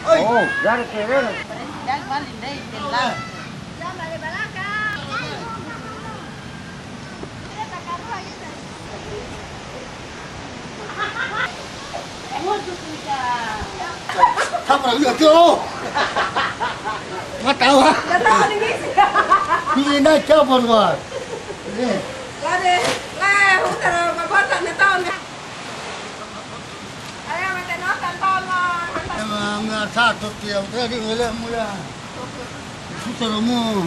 Oh, dari kiri. Jangan balik deh, jelas. Thăm là lựa chưa? Mắt tao hả? Đi đây chơi một người. Là đi, là không thể mà con tận cái ton này. Anh em mình nói tận ton mà. Em xa tốt tiền thế đi người lên mua là. Chút sau đó mua.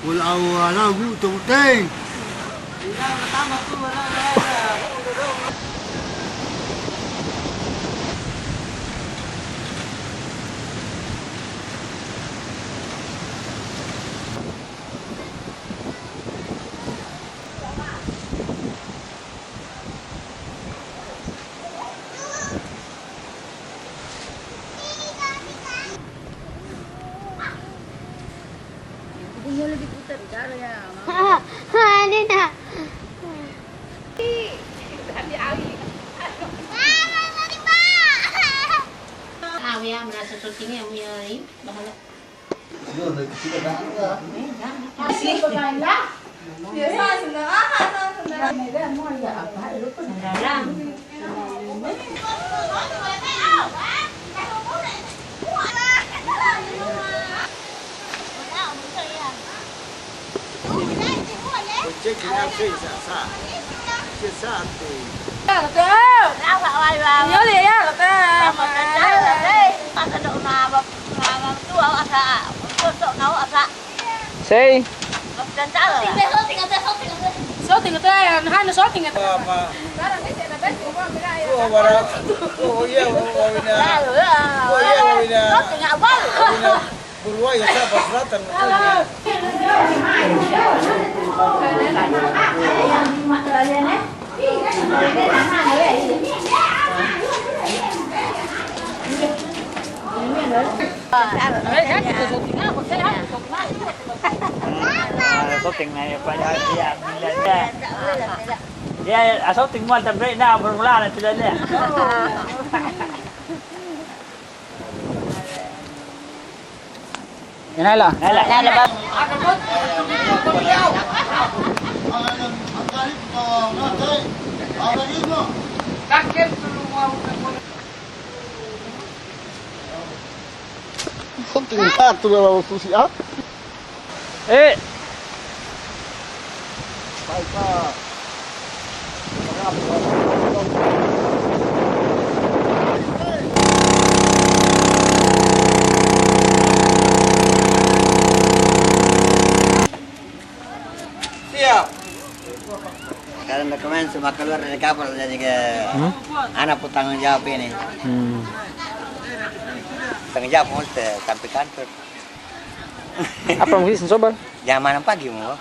Một lầu là vụ trồng cây. Punya lebih putar cara ya. Ini nak. Ya merasa syutingnya punya ini bahala. Biasa senang senang. Dalam. Chết thì đang xây xả. Chết xả thì. Nhớ gì á, là ta Sei. số tiền người ta hai nó số tiền người ta. Số tiền này phải là lên nha. Yeah, số tiền mua tầm rễ nào phần la này lên nè. Này là Không tình ta tôi là tu sĩ ác. ê Tại sao? Karena dokumen semua keluar dari kapal jadi ke anak pun tanggung jawab ini. Tanggung jawab mau sampai kantor. apa mungkin sobat? Jam 6 pagi mau.